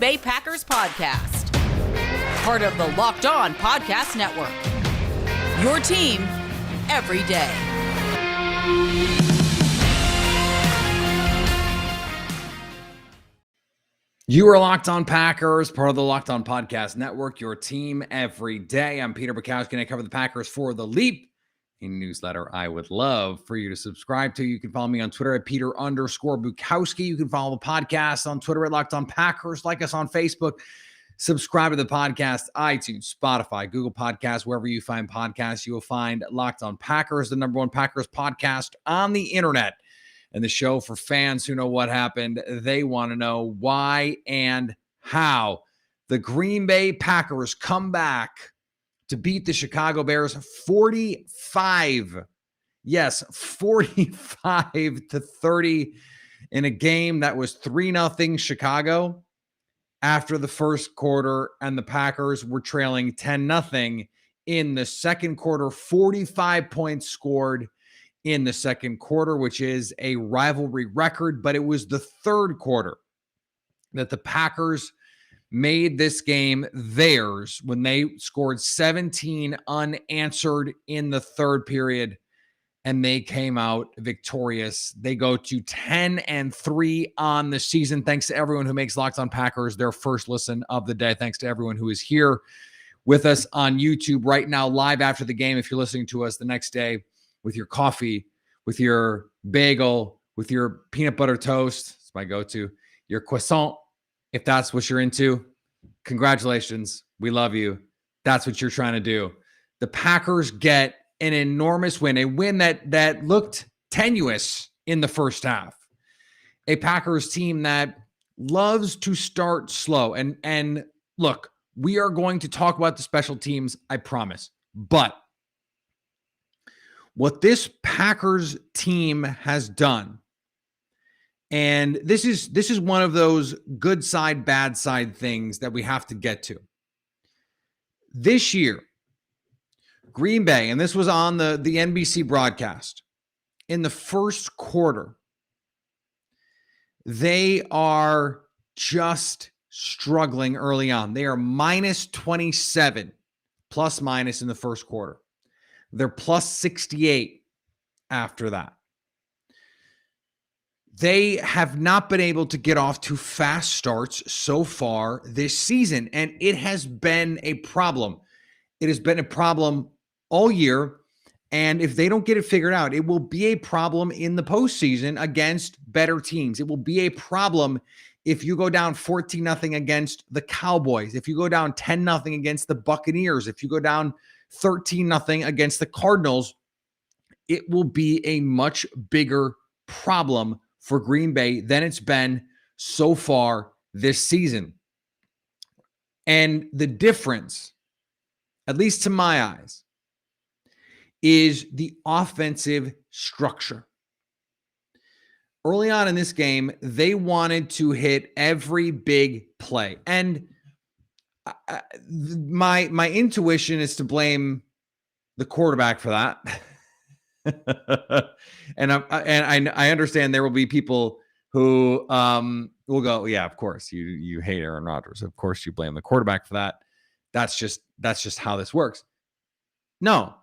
Bay Packers podcast, part of the Locked On Podcast Network, your team every day. You are Locked On Packers, part of the Locked On Podcast Network, your team every day. I'm Peter Bukowski, and I cover the Packers for The Leap, a newsletter I would love for you to subscribe to. You can follow me on Twitter at Peter_Bukowski. You can follow the podcast on Twitter at Locked On Packers. Like us on Facebook. Subscribe to the podcast, iTunes, Spotify, Google Podcasts, wherever you find podcasts, you will find Locked On Packers, the number one Packers podcast on the internet. And the show for fans who know what happened. They want to know why and how the Green Bay Packers come back to beat the Chicago Bears 45. Yes, 45-30 in a game that was 3-0 Chicago after the first quarter, and the Packers were trailing 10-0 in the second quarter. 45 points scored in the second quarter, which is a rivalry record, but it was the third quarter that the Packers made this game theirs when they scored 17 unanswered in the third period, and they came out victorious. They go to 10-3 on the season. Thanks to everyone who makes Locked On Packers their first listen of the day. Thanks to everyone who is here with us on YouTube right now, live after the game. If you're listening to us the next day with your coffee, with your bagel, with your peanut butter toast, it's my go-to, your croissant, if that's what you're into, congratulations. We love you. That's what you're trying to do. The Packers get an enormous win, a win that looked tenuous in the first half. A Packers team that loves to start slow. And look, we are going to talk about the special teams, I promise. But what this Packers team has done, and this is one of those good side, bad side things that we have to get to. This year, Green Bay, and this was on the NBC broadcast, in the first quarter, they are just struggling early on. They are minus 27, plus minus in the first quarter. They're plus 68 after that. They have not been able to get off to fast starts so far this season, and it has been a problem. It has been a problem all year, and if they don't get it figured out, it will be a problem in the postseason against better teams. It will be a problem if you go down 14-0 against the Cowboys, if you go down 10-0 against the Buccaneers, if you go down 13-0 against the Cardinals. It will be a much bigger problem for Green Bay than it's been so far this season. And the difference, at least to my eyes, is the offensive structure. Early on in this game, they wanted to hit every big play. And my intuition is to blame the quarterback for that. and I understand there will be people who will go, yeah, of course you hate Aaron Rodgers. Of course you blame the quarterback for that. That's just how this works. No,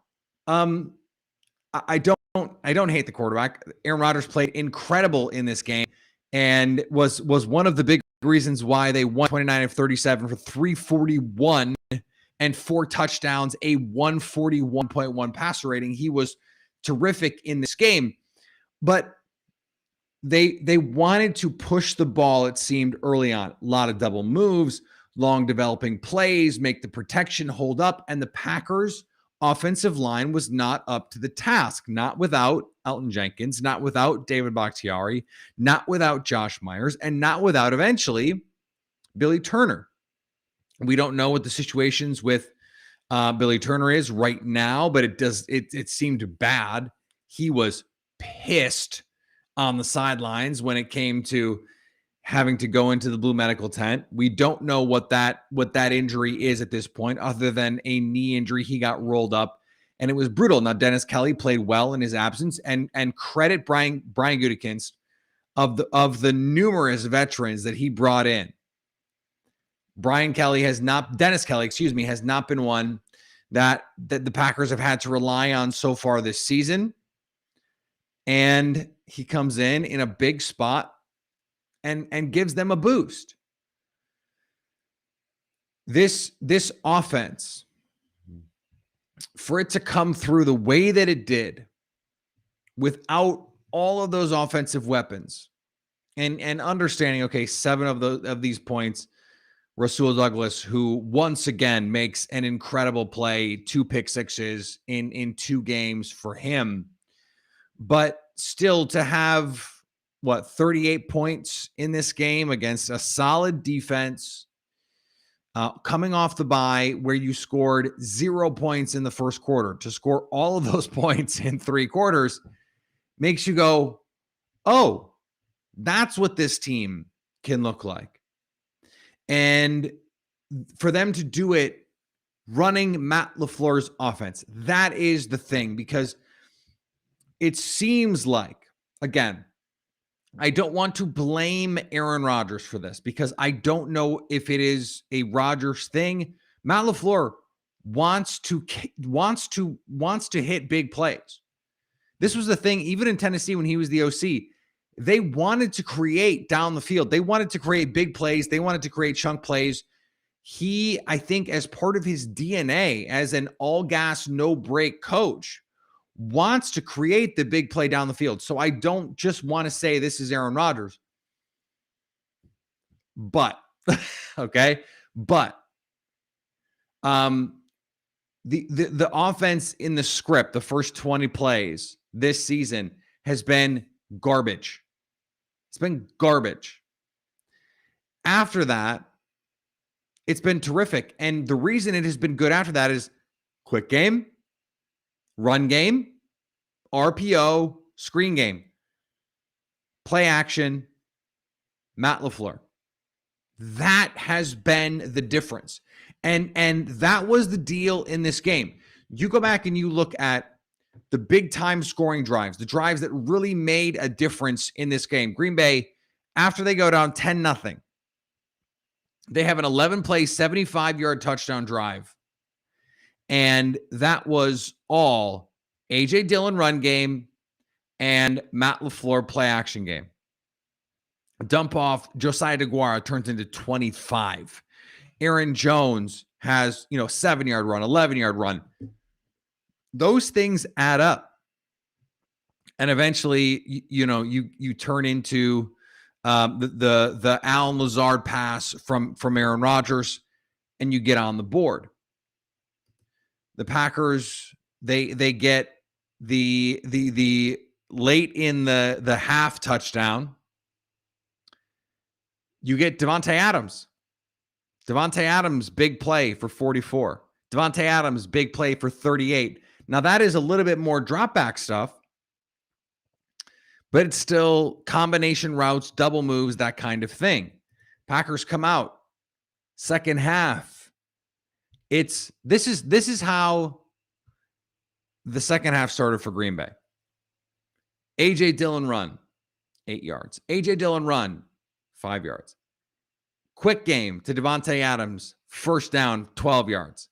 I don't hate the quarterback. Aaron Rodgers played incredible in this game and was one of the big reasons why they won 29 of 37 for 341 and 4 touchdowns, a 141.1 passer rating. He was terrific in this game, but they wanted to push the ball, it seemed, early on. A lot of double moves, long developing plays, make the protection hold up, and the Packers' offensive line was not up to the task, not without Elton Jenkins, not without David Bakhtiari, not without Josh Myers, and not without, eventually, Billy Turner. We don't know what the situations with Billy Turner is right now, but it seemed bad. He was pissed on the sidelines when it came to having to go into the blue medical tent. We don't know what that injury is at this point, other than a knee injury. He got rolled up, and it was brutal. Now, Dennis Kelly played well in his absence, and credit Brian Gutekunst of the numerous veterans that he brought in. Dennis Kelly, excuse me, has not been one that the Packers have had to rely on so far this season. And he comes in a big spot and gives them a boost. This offense, for it to come through the way that it did without all of those offensive weapons and understanding, okay, 7 of these points, Rasul Douglas, who once again makes an incredible play, 2 pick sixes in 2 games for him. But still to have 38 points in this game against a solid defense, coming off the bye where you scored 0 points in the first quarter, to score all of those points in 3 quarters makes you go, oh, that's what this team can look like. And for them to do it running Matt LaFleur's offense, that is the thing, because it seems like, again, I don't want to blame Aaron Rodgers for this because I don't know if it is a Rodgers thing. Matt LaFleur wants to hit big plays. This was the thing, even in Tennessee when he was the OC, they wanted to create down the field. They wanted to create big plays. They wanted to create chunk plays. He, I think, as part of his DNA as an all gas, no break coach, wants to create the big play down the field. So I don't just want to say this is Aaron Rodgers. But, okay, but the offense in the script, the first 20 plays this season has been garbage. It's been garbage. After that, it's been terrific. And the reason it has been good after that is quick game, run game, RPO, screen game, play action, Matt LaFleur. That has been the difference. And that was the deal in this game. You go back and you look at the big time scoring drives, the drives that really made a difference in this game. Green Bay, after they go down 10-0, they have an 11-play, 75-yard touchdown drive. And that was all A.J. Dillon run game and Matt LaFleur play action game. A dump off, Josiah DeGuara turns into 25. Aaron Jones has, 7-yard run, 11-yard run. Those things add up. And eventually, you turn into the Allen Lazard pass from Aaron Rodgers, and you get on the board. The Packers, they get the late in the half touchdown. You get Davante Adams. Davante Adams, big play for 44. Davante Adams, big play for 38. Now, that is a little bit more drop back stuff, but it's still combination routes, double moves, that kind of thing. Packers come out. Second half. This is how the second half started for Green Bay. A.J. Dillon run, 8 yards. A.J. Dillon run, 5 yards. Quick game to Davante Adams, first down, 12 yards.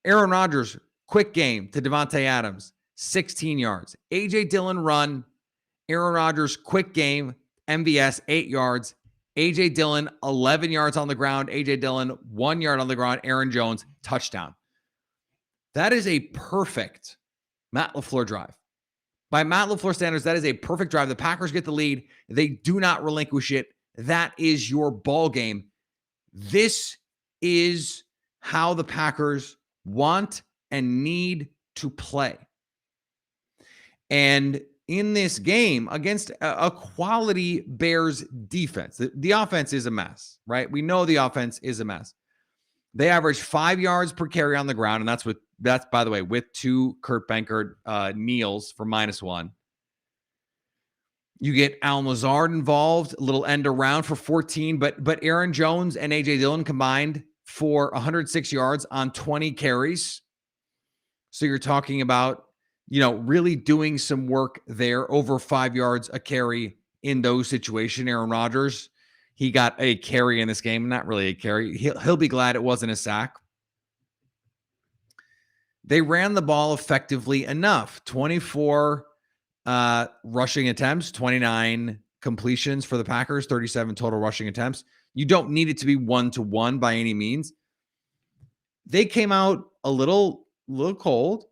Aaron Rodgers, quick game to Davante Adams, 16 yards. A.J. Dillon run, Aaron Rodgers, quick game, MVS, 8 yards. A.J. Dillon, 11 yards on the ground. A.J. Dillon, 1 yard on the ground. Aaron Jones, touchdown. That is a perfect Matt LaFleur drive. By Matt LaFleur standards, that is a perfect drive. The Packers get the lead. They do not relinquish it. That is your ball game. This is how the Packers want and need to play. And in this game against a quality Bears defense, the offense is a mess, right? We know the offense is a mess. They average 5 yards per carry on the ground, and that's by the way with 2 Kurt Benkert kneels for -1. You get Allen Lazard involved, a little end around for 14, but Aaron Jones and A.J. Dillon combined for 106 yards on 20 carries. So you're talking about, really doing some work there, over 5 yards a carry in those situations. Aaron Rodgers, he got a carry in this game. Not really a carry. He'll be glad it wasn't a sack. They ran the ball effectively enough. 24 rushing attempts, 29 completions for the Packers, 37 total rushing attempts. You don't need it to be 1-to-1 by any means. They came out a little cold,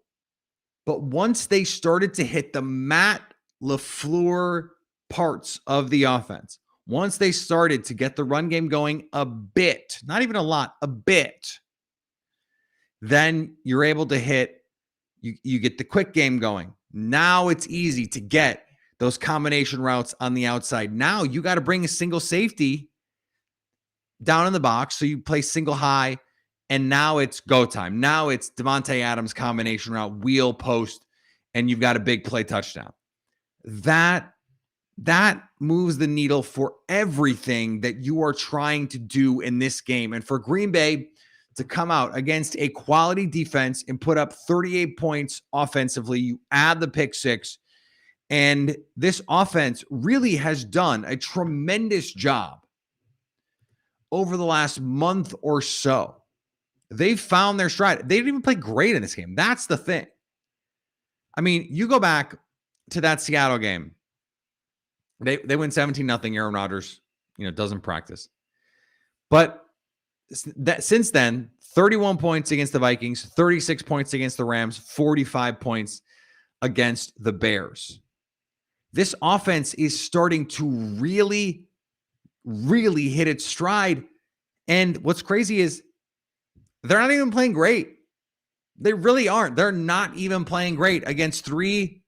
but once they started to hit the Matt LaFleur parts of the offense, once they started to get the run game going a bit, not even a lot, a bit, then you're able to hit, you get the quick game going. Now it's easy to get those combination routes on the outside. Now you got to bring a single safety down in the box. So you play single high, and now it's go time. Now it's Davante Adams combination route, wheel post, and you've got a big play touchdown. That moves the needle for everything that you are trying to do in this game. And for Green Bay to come out against a quality defense and put up 38 points offensively, you add the pick six, and this offense really has done a tremendous job over the last month or so. They've found their stride. They didn't even play great in this game. That's the thing. I mean, you go back to that Seattle game. They win 17-0. Aaron Rodgers, doesn't practice. But since then, 31 points against the Vikings, 36 points against the Rams, 45 points against the Bears. This offense is starting to really, really hit its stride. And what's crazy is they're not even playing great. They really aren't. They're not even playing great against three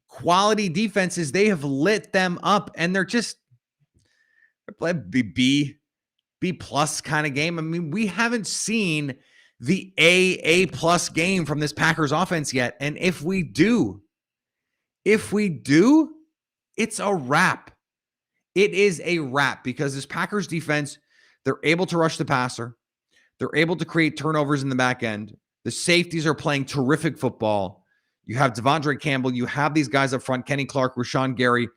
quality defenses. They have lit them up, and they're B plus kind of game. I mean, we haven't seen the A plus game from this Packers offense yet. And if we do, it's a wrap. It is a wrap, because this Packers defense, they're able to rush the passer. They're able to create turnovers in the back end. The safeties are playing terrific football. You have Devondre Campbell. You have these guys up front, Kenny Clark, Rashawn Gary,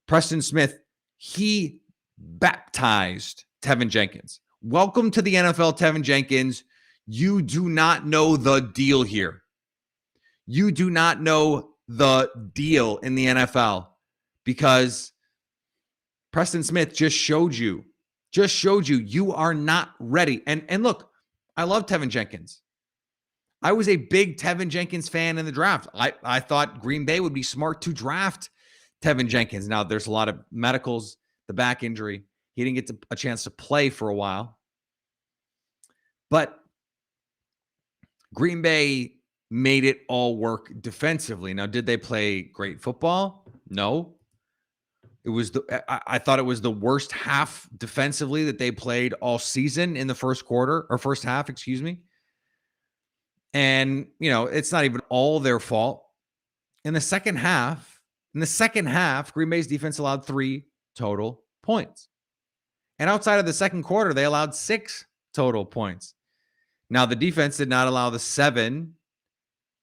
Preston Smith. He baptized Tevin Jenkins. Welcome to the NFL, Tevin Jenkins. You do not know the deal here. You do not know the deal in the NFL, because Preston Smith just showed you you are not ready. And look, I love Tevin Jenkins. I was a big Tevin Jenkins fan in the draft. I thought Green Bay would be smart to draft Tevin Jenkins. Now, there's a lot of medicals, the back injury. He didn't get a chance to play for a while. But Green Bay made it all work defensively. Now, did they play great football? No. I thought it was the worst half defensively that they played all season in the first half, excuse me. And, it's not even all their fault. In the second half, Green Bay's defense allowed 3 total points. And outside of the second quarter, they allowed 6 total points. Now, the defense did not allow the 7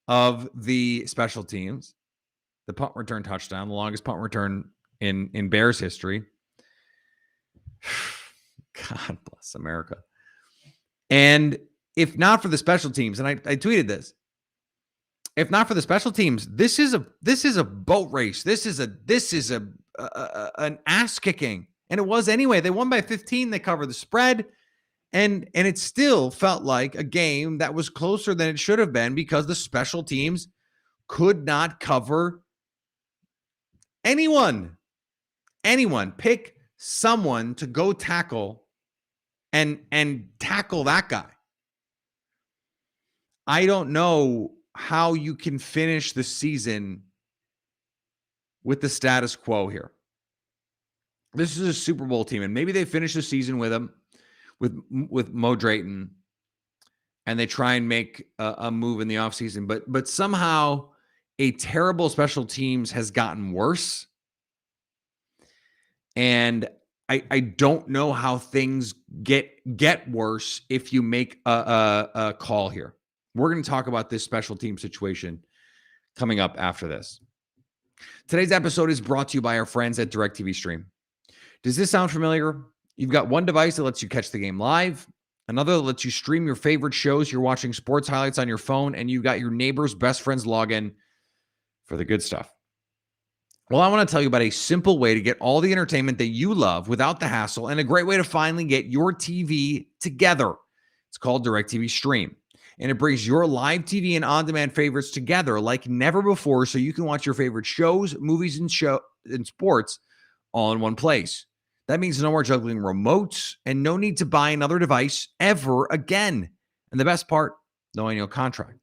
of the special teams. The punt return touchdown, the longest punt return in Bears history. God bless America. And if not for the special teams, and I tweeted this, if not for the special teams, this is a boat race. This is an ass kicking. And it was anyway. They won by 15. They covered the spread. And it still felt like a game that was closer than it should have been, because the special teams could not cover anyone. Pick someone to go tackle and tackle that guy. I don't know how you can finish the season with the status quo here. This is a Super Bowl team, and maybe they finish the season with him, with Mo Drayton, and they try and make a move in the offseason. But somehow a terrible special teams has gotten worse. And I don't know how things get worse if you make a call here. We're going to talk about this special team situation coming up after this. Today's episode is brought to you by our friends at DirecTV Stream. Does this sound familiar? You've got one device that lets you catch the game live, another that lets you stream your favorite shows. You're watching sports highlights on your phone, and you've got your neighbor's best friend's login for the good stuff. Well, I want to tell you about a simple way to get all the entertainment that you love without the hassle, and a great way to finally get your TV together. It's called DirecTV Stream, and it brings your live TV and on-demand favorites together like never before, so you can watch your favorite shows, movies, and sports all in one place. That means no more juggling remotes and no need to buy another device ever again. And the best part, no annual contract.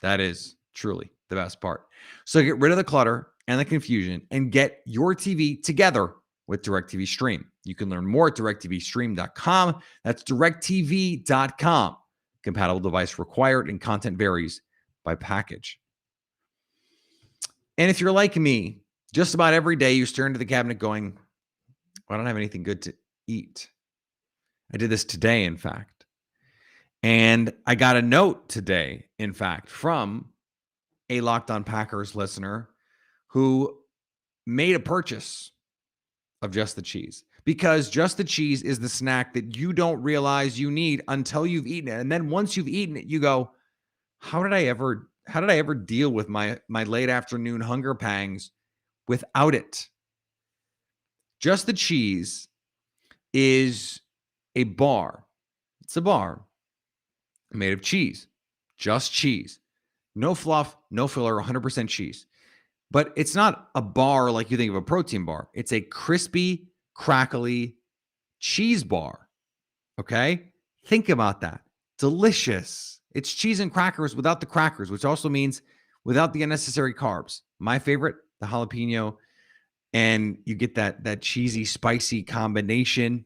That is truly the best part. So get rid of the clutter and the confusion and get your TV together with DirecTV Stream. You can learn more at directtvstream.com. That's directv.com. Compatible device required, and content varies by package. And if you're like me, just about every day you stare into the cabinet going, I don't have anything good to eat. I did this today, in fact. And I got a note today, in fact, from a Locked On Packers listener who made a purchase of Just the Cheese, because Just the Cheese is the snack that you don't realize you need until you've eaten it. And then once you've eaten it, you go, how did I ever deal with my late afternoon hunger pangs without it? Just the Cheese is a bar. It's a bar made of cheese, just cheese. No fluff, no filler, 100% cheese. But it's not a bar like you think of a protein bar. It's a crispy, crackly cheese bar. Okay? Think about that. Delicious. It's cheese and crackers without the crackers, which also means without the unnecessary carbs. My favorite, the jalapeno. And you get that cheesy, spicy combination.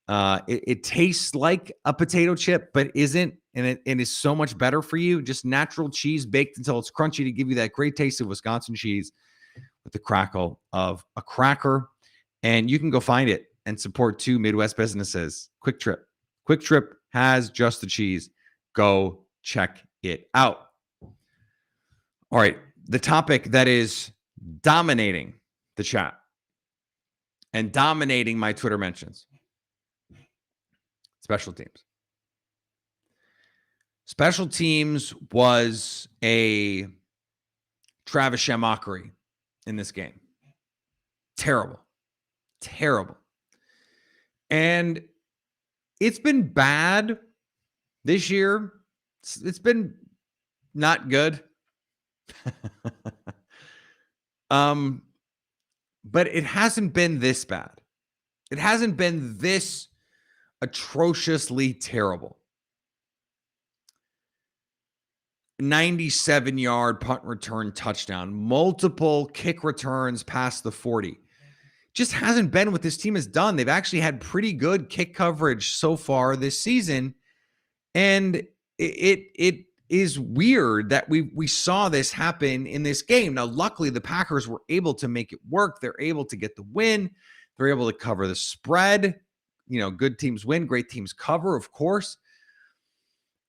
It tastes like a potato chip, but isn't, and it is so much better for you. Just natural cheese baked until it's crunchy to give you that great taste of Wisconsin cheese with the crackle of a cracker. And you can go find it and support two Midwest businesses. Quick Trip. Quick Trip has Just the Cheese. Go check it out. All right, the topic that is dominating the chat and dominating my Twitter mentions: special teams. Special teams was a Travis mockery in this game. Terrible. Terrible. And it's been bad this year. It's been not good. But it hasn't been this bad. It hasn't been this atrociously terrible. 97-yard punt return touchdown, multiple kick returns past the 40. Just hasn't been what this team has done. They've actually had pretty good kick coverage so far this season. And it is weird that we saw this happen in this game. Now, luckily, the Packers were able to make it work. They're able to get the win. They're able to cover the spread. You know, good teams win, great teams cover, of course.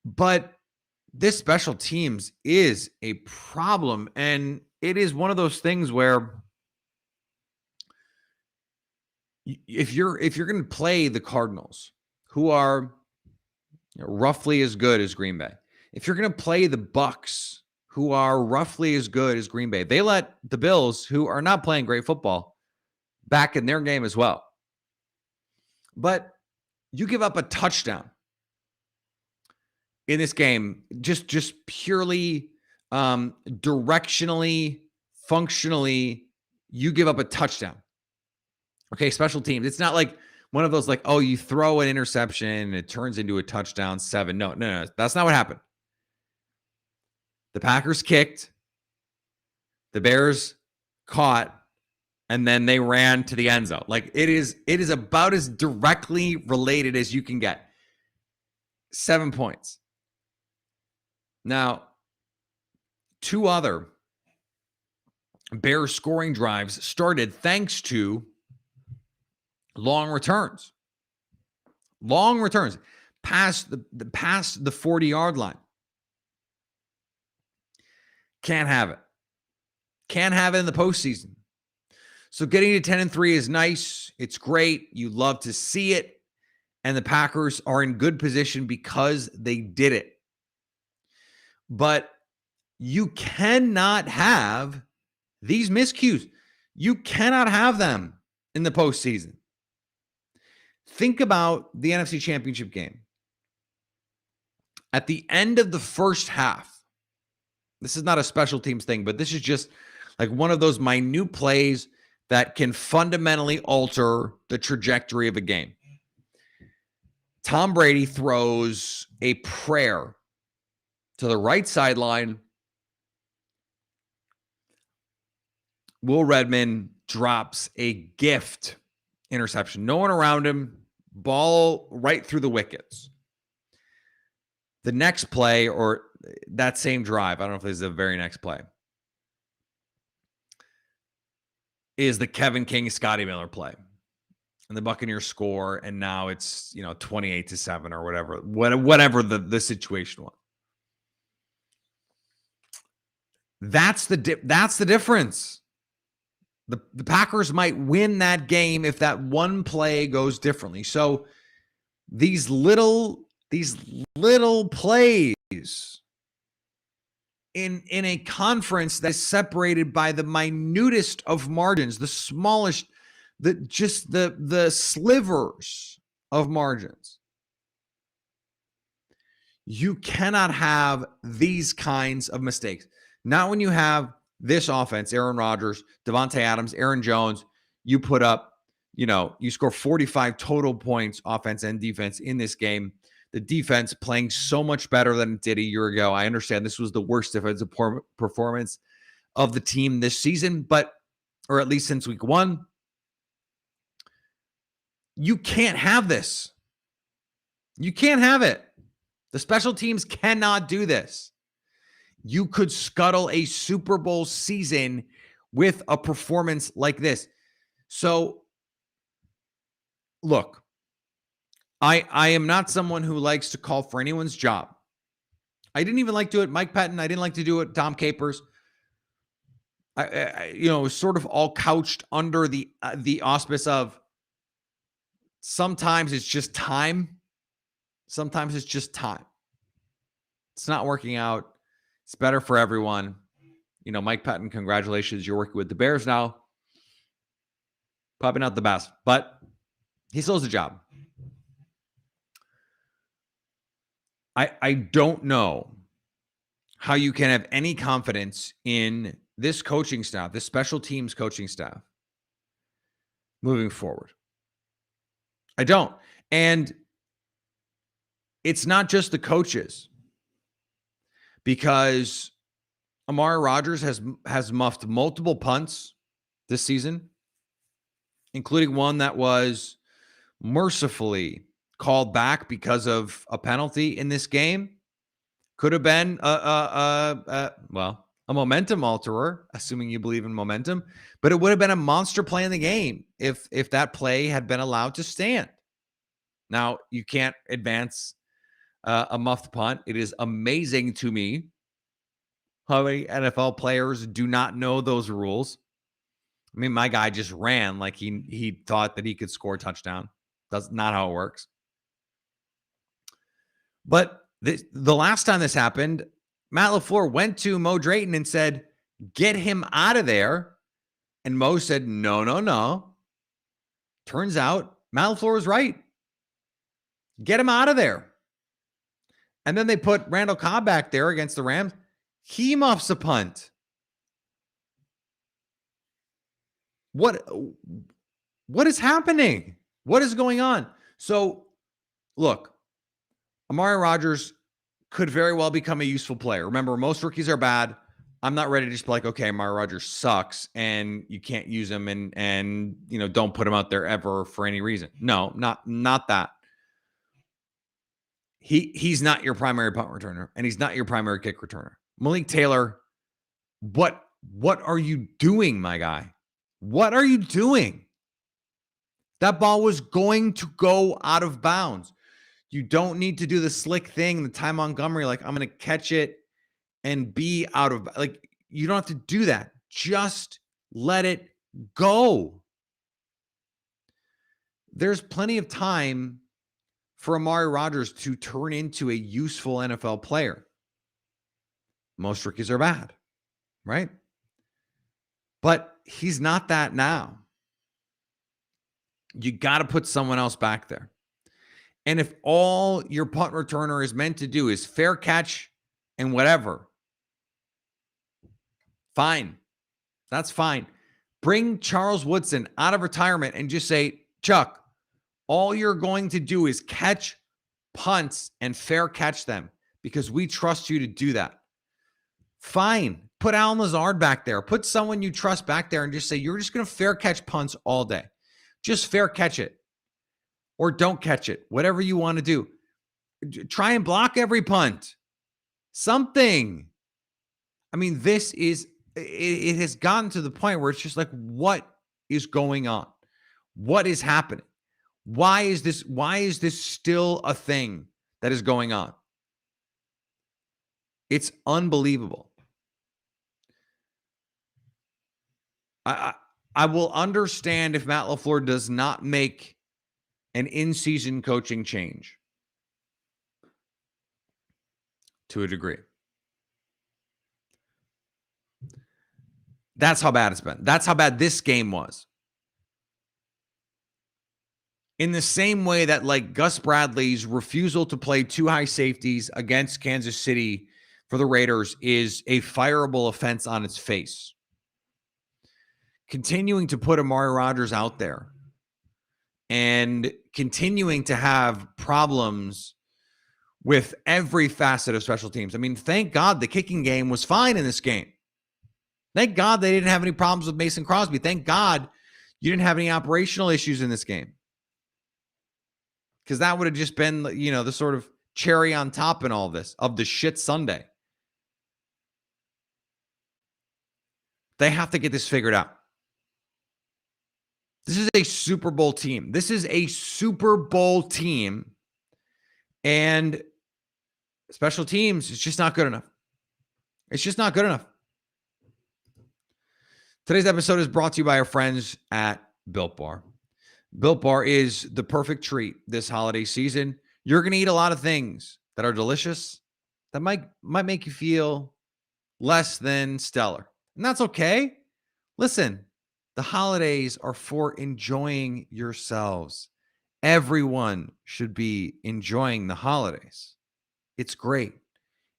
But this special teams is a problem. And it is one of those things where if you're going to play the Cardinals, who are roughly as good as Green Bay, if you're going to play the Bucks, who are roughly as good as Green Bay, they let the Bills, who are not playing great football, back in their game as well. But you give up a touchdown in this game, just purely directionally, functionally, you give up a touchdown. Okay, special teams. It's not like one of those like, oh, you throw an interception and it turns into a touchdown 7. No. That's not what happened. The Packers kicked, the Bears caught, and then they ran to the end zone. Like it is about as directly related as you can get. 7 points. Now, 2 other Bears scoring drives started thanks to long returns. Long returns past the 40-yard line. Can't have it. Can't have it in the postseason. So getting to 10-3 is nice. It's great. You love to see it. And the Packers are in good position because they did it. But you cannot have these miscues. You cannot have them in the postseason. Think about the NFC Championship game. At the end of the first half, this is not a special teams thing, but this is just like one of those minute plays that can fundamentally alter the trajectory of a game. Tom Brady throws a prayer to the right sideline. Will Redmond drops a gift interception. No one around him. Ball right through the wickets. The next play, or that same drive, I don't know if this is the very next play, is the Kevin King, Scotty Miller play. And the Buccaneers score, and now it's 28-7 or whatever the situation was. That's the difference. The Packers might win that game if that one play goes differently. So these little plays in a conference that's separated by the minutest of margins, the smallest, the slivers of margins. You cannot have these kinds of mistakes. Not when you have this offense, Aaron Rodgers, Davante Adams, Aaron Jones, you put up, you score 45 total points, offense and defense in this game. The defense playing so much better than it did a year ago. I understand this was the worst defensive performance of the team this season, or at least since week 1. You can't have this. You can't have it. The special teams cannot do this. You could scuttle a Super Bowl season with a performance like this. So, look, I am not someone who likes to call for anyone's job. I didn't even like to do it Mike Pettin. I didn't like to do it Tom Capers. It was sort of all couched under the auspice of sometimes it's just time. Sometimes it's just time. It's not working out. It's better for everyone. Mike Pettin, congratulations. You're working with the Bears now. Probably not the best, but he still has a job. I don't know how you can have any confidence in this coaching staff, this special teams coaching staff moving forward. I don't. And it's not just the coaches, because Amari Rodgers has muffed multiple punts this season, including one that was mercifully called back because of a penalty in this game. Could have been a momentum alterer, assuming you believe in momentum, but it would have been a monster play in the game if that play had been allowed to stand. Now, you can't advance a muffed punt. It is amazing to me how many NFL players do not know those rules. I mean, my guy just ran like he thought that he could score a touchdown. That's not how it works. But the last time this happened, Matt LaFleur went to Mo Drayton and said, "Get him out of there." And Mo said, no. Turns out Matt LaFleur was right. Get him out of there. And then they put Randall Cobb back there against the Rams. He muffs a punt. What is happening? What is going on? So, look, Amari Rodgers could very well become a useful player. Remember, most rookies are bad. I'm not ready to just be like, okay, Amari Rodgers sucks and you can't use him and don't put him out there ever for any reason. No, not that. He's not your primary punt returner, and he's not your primary kick returner. Malik Taylor, what are you doing, my guy? What are you doing? That ball was going to go out of bounds. You don't need to do the slick thing, the Ty Montgomery, like I'm going to catch it and be out of, like, you don't have to do that. Just let it go. There's plenty of time for Amari Rodgers to turn into a useful NFL player. Most rookies are bad, right? But he's not that now. You got to put someone else back there. And if all your punt returner is meant to do is fair catch and whatever, fine. That's fine. Bring Charles Woodson out of retirement and just say, Chuck, all you're going to do is catch punts and fair catch them because we trust you to do that. Fine. Put Alan Lazard back there. Put someone you trust back there and just say, you're just going to fair catch punts all day. Just fair catch it. Or don't catch it. Whatever you want to do. Try and block every punt. Something. I mean, this is, it has gotten to the point where it's just like, what is going on? What is happening? Why is this still a thing that is going on? It's unbelievable. I will understand if Matt LaFleur does not make an in-season coaching change to a degree. That's how bad it's been. That's how bad this game was. In the same way that like Gus Bradley's refusal to play two high safeties against Kansas City for the Raiders is a fireable offense on its face. Continuing to put Amari Rodgers out there and continuing to have problems with every facet of special teams. I mean, thank God the kicking game was fine in this game. Thank God they didn't have any problems with Mason Crosby. Thank God you didn't have any operational issues in this game. Because that would have just been, you know, the sort of cherry on top in all this of the shit Sunday. They have to get this figured out. This is a Super Bowl team. This is a Super Bowl team. And special teams is just not good enough. It's just not good enough. Today's episode is brought to you by our friends at Built Bar. Built Bar is the perfect treat this holiday season. You're going to eat a lot of things that are delicious that might make you feel less than stellar. And that's okay. Listen, the holidays are for enjoying yourselves. Everyone should be enjoying the holidays. It's great.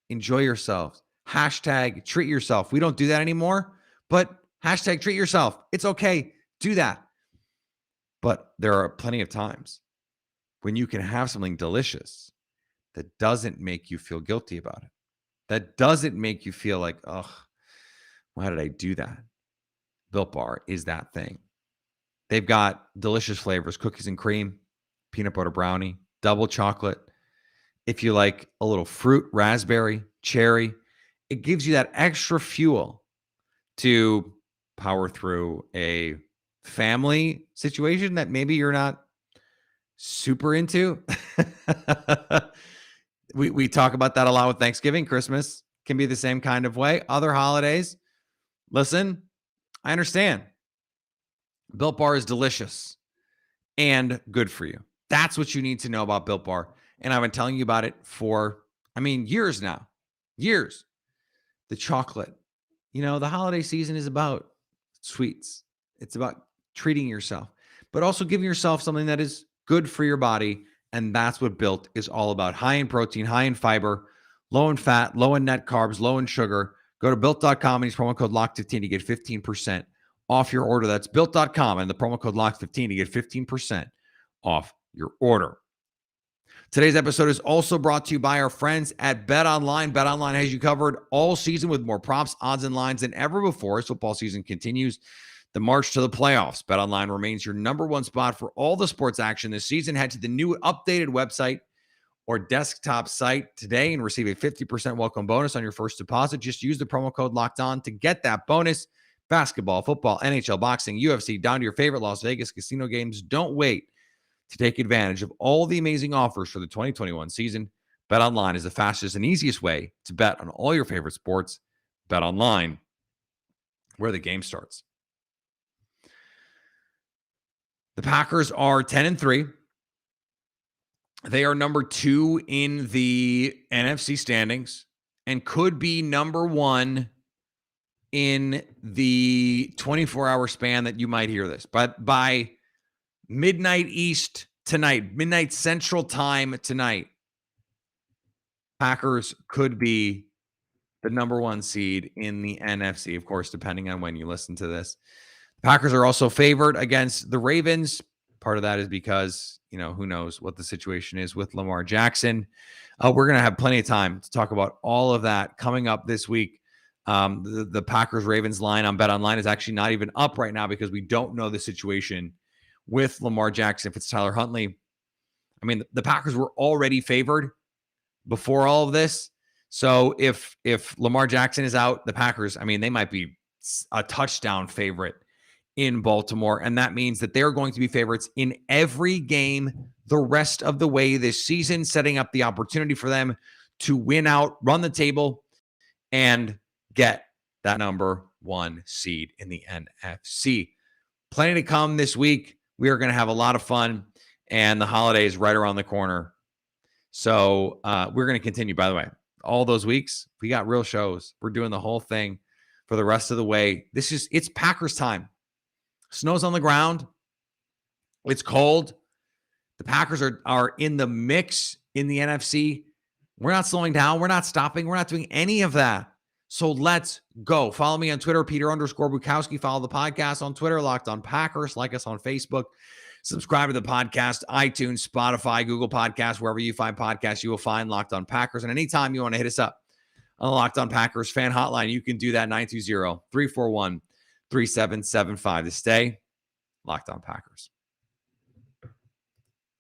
Enjoy yourselves. Hashtag treat yourself. We don't do that anymore, but hashtag treat yourself. It's okay. Do that. But there are plenty of times when you can have something delicious that doesn't make you feel guilty about it. That doesn't make you feel like, ugh, why did I do that? Built Bar is that thing. They've got delicious flavors, cookies and cream, peanut butter brownie, double chocolate. If you like a little fruit, raspberry, cherry, it gives you that extra fuel to power through a family situation that maybe you're not super into. We talk about that a lot with Thanksgiving. Christmas can be the same kind of way. Other holidays, listen, I understand. Built Bar is delicious and good for you. That's what you need to know about Built Bar. And I've been telling you about it for, years now. Years. The chocolate. You know, the holiday season is about sweets. It's about treating yourself, but also giving yourself something that is good for your body. And that's what Built is all about. High in protein, high in fiber, low in fat, low in net carbs, low in sugar. Go to Built.com and use promo code LOCK15 to get 15% off your order. That's Built.com and the promo code LOCK15 to get 15% off your order. Today's episode is also brought to you by our friends at BetOnline. BetOnline has you covered all season with more props, odds, and lines than ever before as football season continues the march to the playoffs. BetOnline remains your number one spot for all the sports action this season. Head to the new updated website or desktop site today and receive a 50% welcome bonus on your first deposit. Just use the promo code LOCKEDON to get that bonus. Basketball, football, NHL, boxing, UFC, down to your favorite Las Vegas casino games. Don't wait to take advantage of all the amazing offers for the 2021 season. BetOnline is the fastest and easiest way to bet on all your favorite sports. BetOnline, where the game starts. The Packers are 10-3. They are number 2 in the NFC standings and could be number 1 in the 24-hour span that you might hear this. But by midnight East tonight, midnight Central Time tonight, Packers could be the number 1 seed in the NFC, of course, depending on when you listen to this. The Packers are also favored against the Ravens. Part of that is because, who knows what the situation is with Lamar Jackson. We're going to have plenty of time to talk about all of that coming up this week. The Packers-Ravens line on BetOnline is actually not even up right now because we don't know the situation with Lamar Jackson. If it's Tyler Huntley, I mean, the Packers were already favored before all of this. So if Lamar Jackson is out, the Packers, I mean, they might be a touchdown favorite in Baltimore. And that means that they're going to be favorites in every game the rest of the way this season, setting up the opportunity for them to win out, run the table, and get that number 1 seed in the NFC. Plenty to come this week. We are going to have a lot of fun, and the holiday is right around the corner. So we're going to continue, by the way. All those weeks, we got real shows. We're doing the whole thing for the rest of the way. It's Packers time. Snow's on the ground. It's cold. The Packers are in the mix in the NFC. We're not slowing down. We're not stopping. We're not doing any of that. So let's go. Follow me on Twitter, Peter_Bukowski. Follow the podcast on Twitter, Locked On Packers. Like us on Facebook. Subscribe to the podcast, iTunes, Spotify, Google Podcasts, wherever you find podcasts, you will find Locked On Packers. And anytime you want to hit us up on the Locked On Packers fan hotline, you can do that 920-341-3775 to stay Locked On Packers.